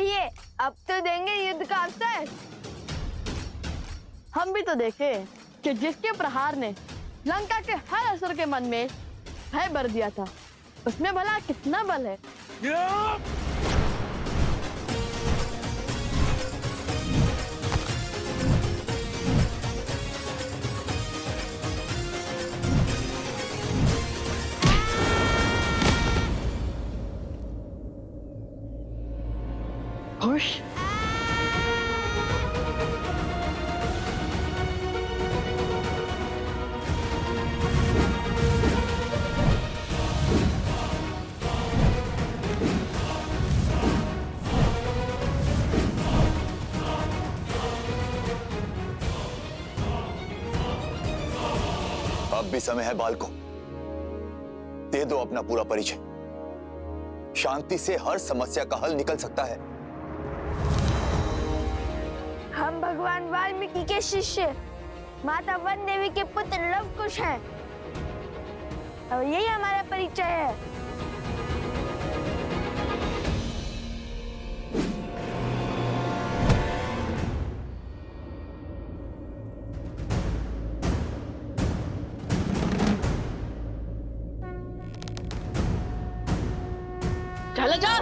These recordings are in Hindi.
कहिए, अब तो देंगे युद्ध का अवसर। हम भी तो देखे कि जिसके प्रहार ने लंका के हर असुर के मन में भय भर दिया था, उसमें भला कितना बल है। खुश अब भी समय है बालकों, दे दो अपना पूरा परिचय। शांति से हर समस्या का हल निकल सकता है। हम भगवान वाल्मीकि के शिष्य माता वन देवी के पुत्र लवकुश हैं और यही हमारा परिचय है। चला जा।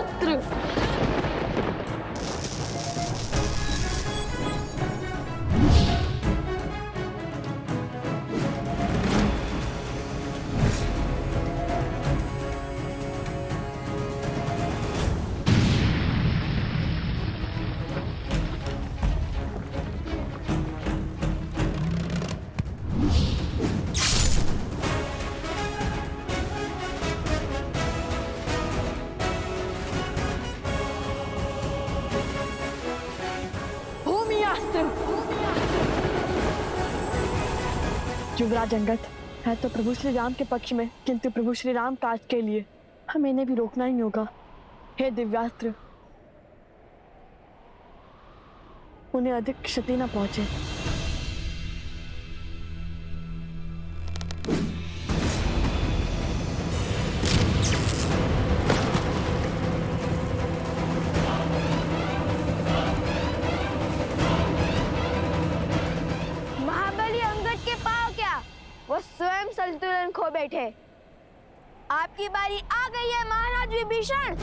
युवराज अंगद है तो प्रभु श्री राम के पक्ष में, किंतु प्रभु श्री राम काज के लिए हमें इन्हें भी रोकना ही होगा। हे दिव्यास्त्र, उन्हें अधिक क्षति न पहुंचे। वो स्वयं संतुलन खो बैठे। आपकी बारी आ गई है महाराज विभीषण।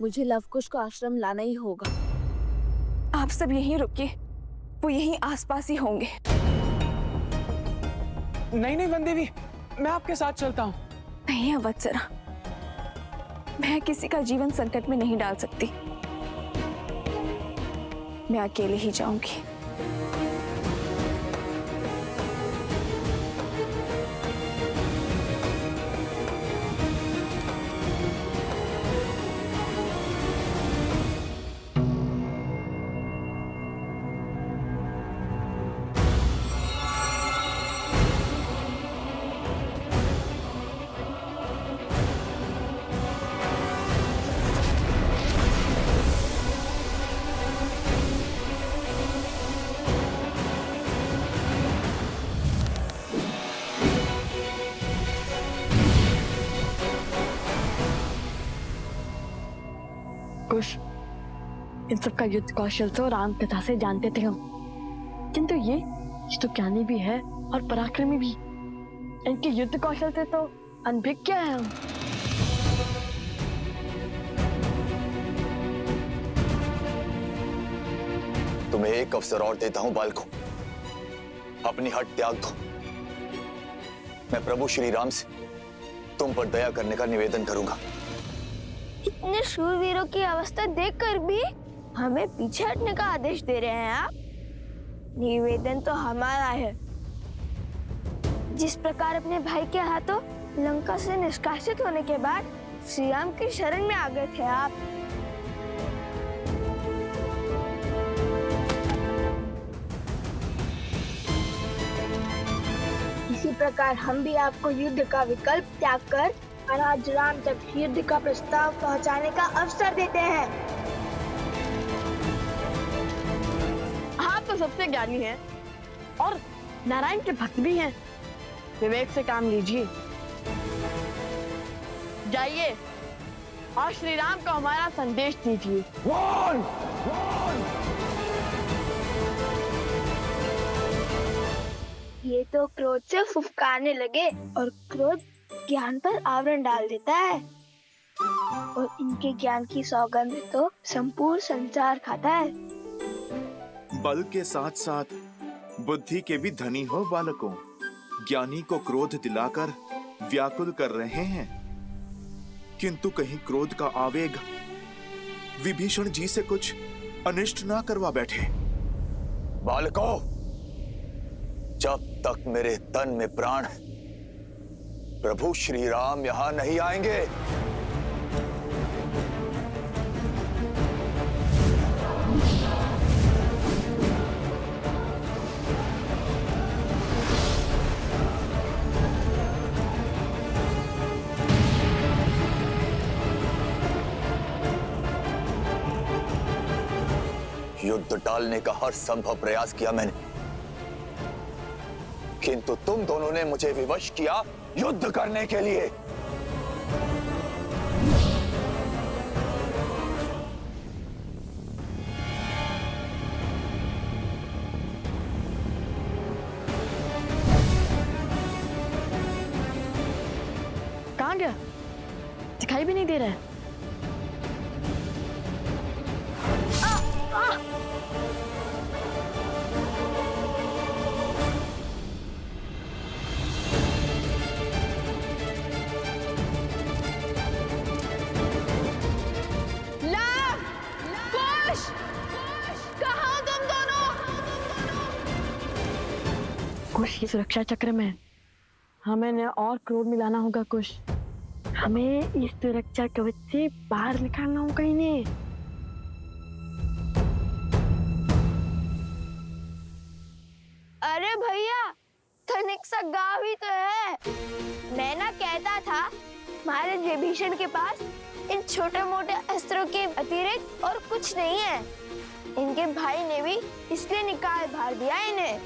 मुझे लवकुश को आश्रम लाना ही होगा। आप सब यहीं रुकिए, वो यहीं आसपास ही होंगे। नहीं वन देवी, मैं आपके साथ चलता हूँ। नहीं अवत्सरा, मैं किसी का जीवन संकट में नहीं डाल सकती। मैं अकेले ही जाऊंगी। कुश इन सब का युद्ध कौशल तो राम कथा से जानते थे हम, किंतु ये तो ज्ञानी भी है और पराक्रमी भी। इनके युद्ध कौशल से तो अनभिज्ञ है हम। तुम्हें एक अवसर और देता हूं बालकों, अपनी हट त्याग दो। मैं प्रभु श्री राम से तुम पर दया करने का निवेदन करूंगा। इतने शूरवीरों की अवस्था देखकर भी हमें पीछे हटने का आदेश दे रहे हैं आप? निवेदन तो हमारा है। जिस प्रकार अपने भाई के हाथों लंका से निष्कासित होने के बाद श्री राम की शरण में आ गए थे आप, इसी प्रकार हम भी आपको युद्ध का विकल्प त्याग कर महाराज राम तक युद्ध का प्रस्ताव पहुंचाने का अवसर देते हैं। आप तो सबसे ज्ञानी हैं और नारायण के भक्त भी हैं, विवेक से काम लीजिए। जाइए और श्री राम को हमारा संदेश दीजिए। ये तो क्रोध से फुफकारने लगे और क्रोध ज्ञान पर आवरण डाल देता है और इनके ज्ञान की सौगंध तो संपूर्ण संसार खाता है। बल के साथ साथ बुद्धि के भी धनी हो बालकों। ज्ञानी को क्रोध दिलाकर व्याकुल कर रहे हैं, किंतु कहीं क्रोध का आवेग विभीषण जी से कुछ अनिष्ट ना करवा बैठे। बालकों, जब तक मेरे तन में प्राण है, प्रभु श्री राम यहां नहीं आएंगे। युद्ध टालने का हर संभव प्रयास किया मैंने, किंतु तुम दोनों ने मुझे विवश किया युद्ध करने के लिए। कहाँ गया? दिखाई भी नहीं दे रहा है। कुश की सुरक्षा चक्र में हमें न और क्रोध मिलाना होगा। कुश, हमें इस सुरक्षा कवच से बाहर निकालना होगा इन्हें। अरे भैया, तनिक सा गाँव ही तो है। मैं ना कहता था महाराज विभीषण के पास इन छोटे मोटे अस्त्रों के अतिरिक्त और कुछ नहीं है। इनके भाई ने भी इसलिए निकाल भार दिया इन्हें।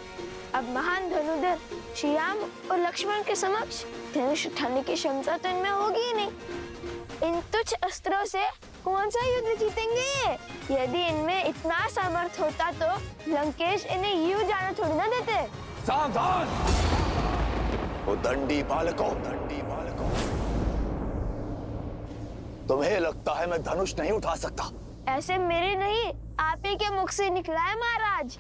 अब महान धनुधर श्री राम और लक्ष्मण के समक्ष धनुष उठाने की क्षमता तो इनमें होगी ही नहीं। इन तुच्छ अस्त्रों से कौन सा युद्ध जीतेंगे? यदि इनमें इतना सामर्थ्य होता तो लंकेश इन्हें यूं जाना थोड़ी ना देते। सावधान! वो दंडी बालकों, तुम्हें लगता है मैं धनुष नहीं उठा सकता? ऐसे मेरे नहीं, आप ही के मुख से निकला है महाराज।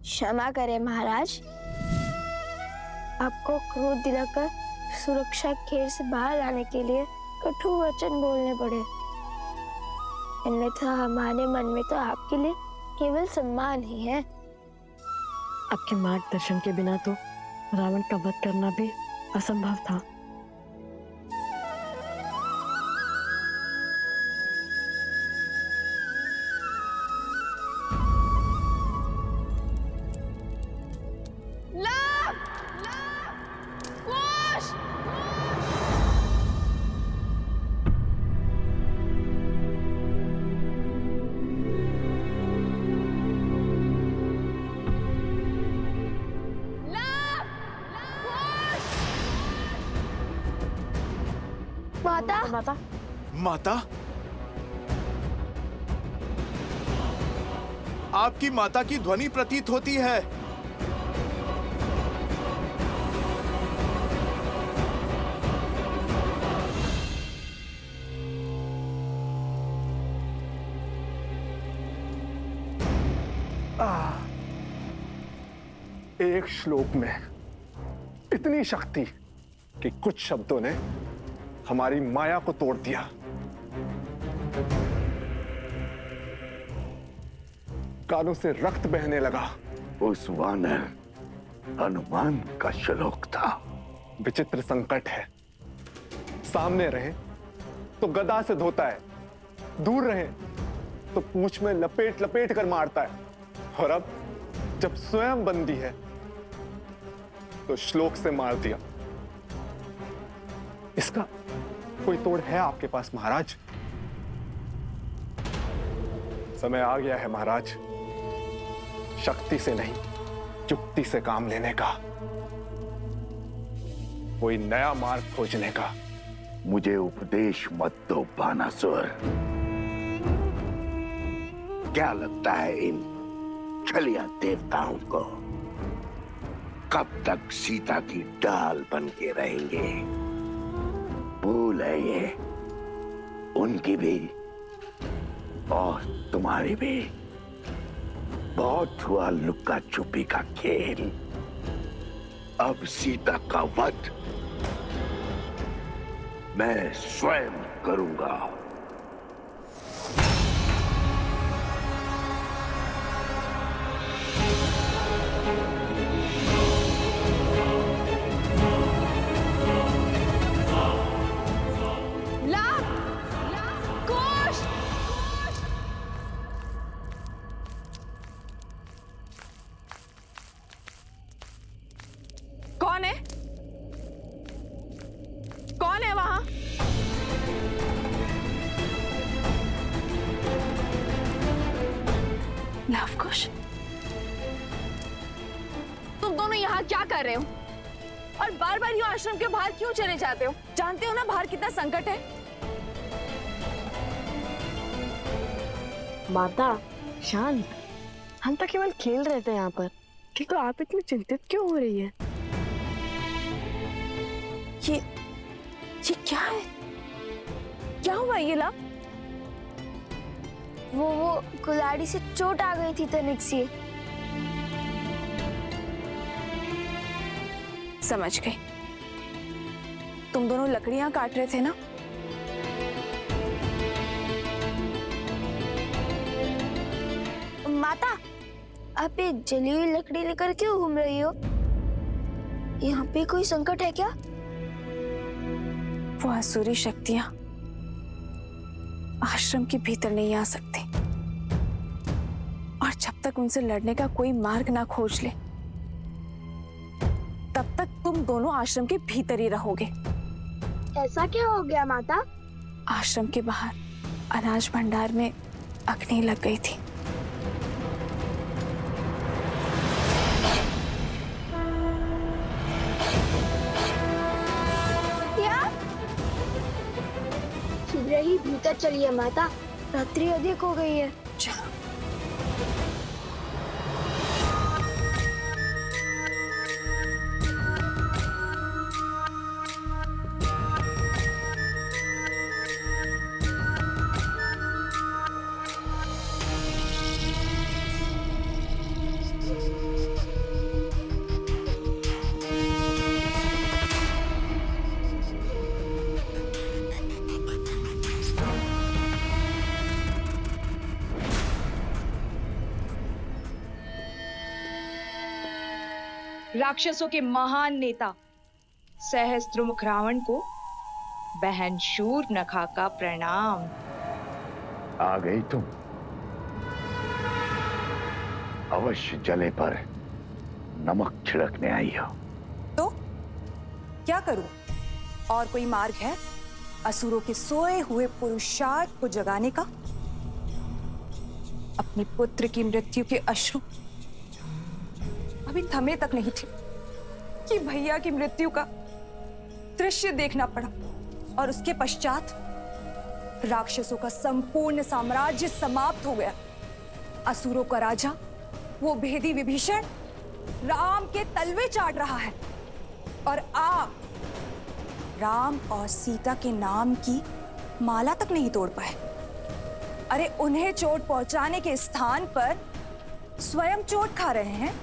क्षमा करें महाराज, आपको क्रोध दिलाकर सुरक्षा घेर से बाहर लाने के लिए कठोर वचन बोलने पड़े। अन्यथा हमारे मन में तो आपके लिए केवल सम्मान ही है। आपके मार्गदर्शन के बिना तो रावण का वध करना भी असंभव था। माता, माता? आपकी माता की ध्वनि प्रतीत होती है। एक श्लोक में इतनी शक्ति कि कुछ शब्दों ने हमारी माया को तोड़ दिया। कानों से रक्त बहने लगा। उस वानर हनुमान का श्लोक था। विचित्र संकट है, सामने रहे तो गदा से धोता है, दूर रहे तो पूंछ में लपेट लपेट कर मारता है, और अब जब स्वयं बंदी है तो श्लोक से मार दिया। इसका कोई तोड़ है आपके पास महाराज? समय आ गया है महाराज, शक्ति से नहीं युक्ति से काम लेने का, कोई नया मार्ग खोजने का। मुझे उपदेश मत दो बानासुर। क्या लगता है इन छलिया देवताओं को कब तक सीता की डाल बन के रहेंगे? भूल है ये उनकी भी और तुम्हारी भी। बहुत हुआ लुक्का छुपी का खेल, अब सीता का वध मैं स्वयं करूंगा। कौन है? कौन है वहां? लवकुश, तुम दोनों यहाँ क्या कर रहे हो? और बार बार यूं आश्रम के बाहर क्यों चले जाते हो? जानते हो ना बाहर कितना संकट है। माता शांत, हम तो केवल खेल रहे थे यहाँ पर, किंतु आप इतनी चिंतित क्यों हो रही है? ये क्या है? क्या हुआ ये ला? वो कुल्हाड़ी से चोट आ गई थी तनिक सी। समझ गई, तुम दोनों लकड़ियां काट रहे थे ना? माता, आप ये जली हुई लकड़ी लेकर क्यों घूम रही हो? यहाँ पे कोई संकट है क्या? वो आसुरी शक्तियां आश्रम के भीतर नहीं आ सकती, और जब तक उनसे लड़ने का कोई मार्ग ना खोज ले तब तक तुम दोनों आश्रम के भीतर ही रहोगे। ऐसा क्या हो गया माता? आश्रम के बाहर अनाज भंडार में अग्नि लग गई थी। शीघ्र ही भीतर चलिए माता, रात्रि अधिक हो गई है। चलो। राक्षसों के महान नेता सहस्त्रमुख रावण को बहन शूर्पणखा का प्रणाम। आ गई तुम? अवश्य जले पर नमक छिड़कने आई हो। तो क्या करूं? और कोई मार्ग है असुरों के सोए हुए पुरुषार्थ को जगाने का? अपने पुत्र की मृत्यु के अश्रु अभी थमे तक नहीं थे कि भैया की मृत्यु का दृश्य देखना पड़ा, और उसके पश्चात राक्षसों का संपूर्ण साम्राज्य समाप्त हो गया। असुरों का राजा वो भेदी विभीषण राम के तलवे चाट रहा है, और आप राम और सीता के नाम की माला तक नहीं तोड़ पाए। अरे उन्हें चोट पहुंचाने के स्थान पर स्वयं चोट खा रहे हैं।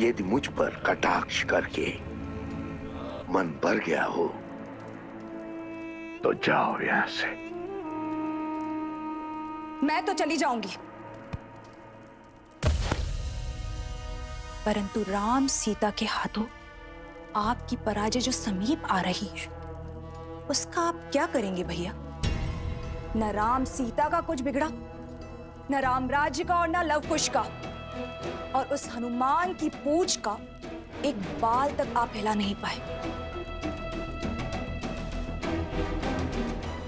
यदि मुझ पर कटाक्ष करके मन भर गया हो तो जाओ यहां से। मैं तो चली जाऊंगी, परंतु राम सीता के हाथों आपकी पराजय जो समीप आ रही है, उसका आप क्या करेंगे भैया? न राम सीता का कुछ बिगड़ा, न राम राज्य का और न लवकुश का, और उस हनुमान की पूंछ का एक बाल तक आप हिला नहीं पाए।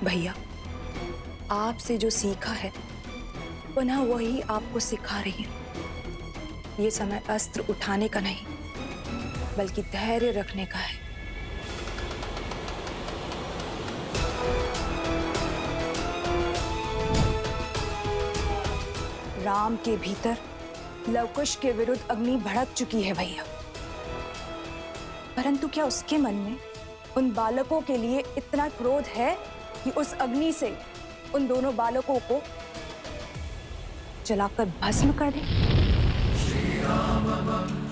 भैया, आपसे जो सीखा है पुनः वही आपको सिखा रही हूं। ये समय अस्त्र उठाने का नहीं, बल्कि धैर्य रखने का है। राम के भीतर लवकुश के विरुद्ध अग्नि भड़क चुकी है भैया, परंतु क्या उसके मन में उन बालकों के लिए इतना क्रोध है कि उस अग्नि से उन दोनों बालकों को जलाकर भस्म कर दे? श्री राम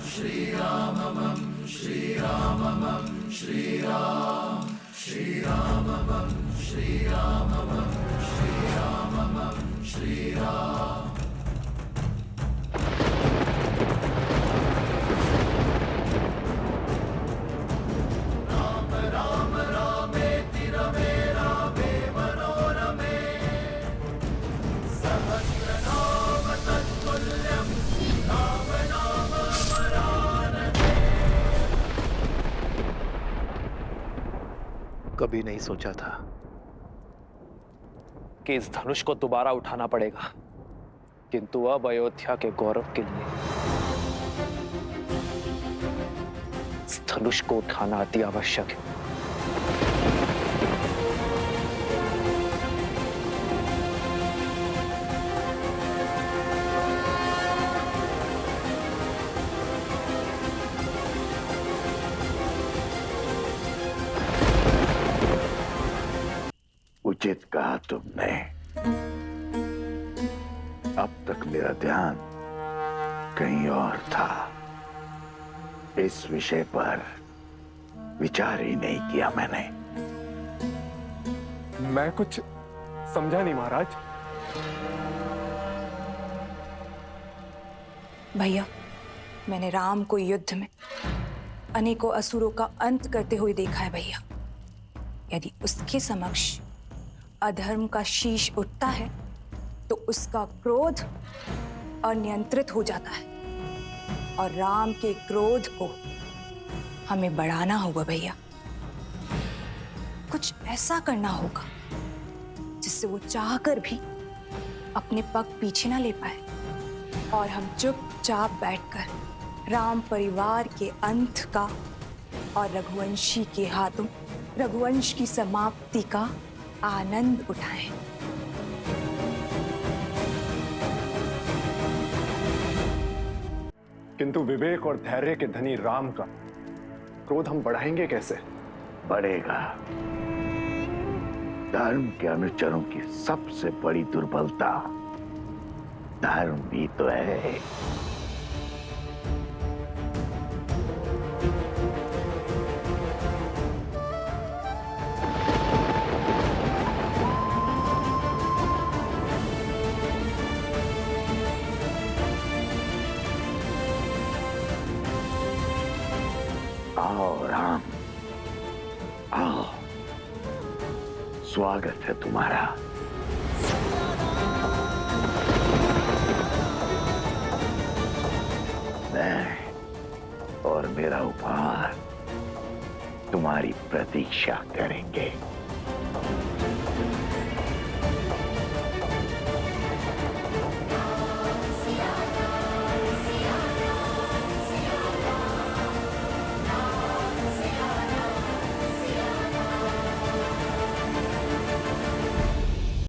श्री राम श्री राम श्री राम श्री राम श्री राम श्री राम श्री राम। कभी नहीं सोचा था कि इस धनुष को दोबारा उठाना पड़ेगा, किंतु अब अयोध्या के गौरव के लिए इस धनुष को उठाना अति आवश्यक है। उचित कहा तुमने। अब तक मेरा ध्यान कहीं और था, इस विषय पर विचार ही नहीं किया मैंने। मैं कुछ समझा नहीं महाराज। भैया, मैंने राम को युद्ध में अनेकों असुरों का अंत करते हुए देखा है भैया। यदि उसके समक्ष अधर्म का शीश उठता है तो उसका क्रोध अनियंत्रित हो जाता है, और राम के क्रोध को हमें बढ़ाना होगा भैया। कुछ ऐसा करना होगा जिससे वो चाहकर भी अपने पग पीछे ना ले पाए, और हम चुपचाप बैठकर राम परिवार के अंत का और रघुवंशी के हाथों रघुवंश की समाप्ति का आनंद उठाएं। किंतु विवेक और धैर्य के धनी राम का क्रोध हम बढ़ाएंगे कैसे? बढ़ेगा। धर्म के अनुचरों की सबसे बड़ी दुर्बलता धर्म भी तो है। आओ राम, आओ, स्वागत है तुम्हारा। मैं और मेरा उपहार तुम्हारी प्रतीक्षा करेंगे।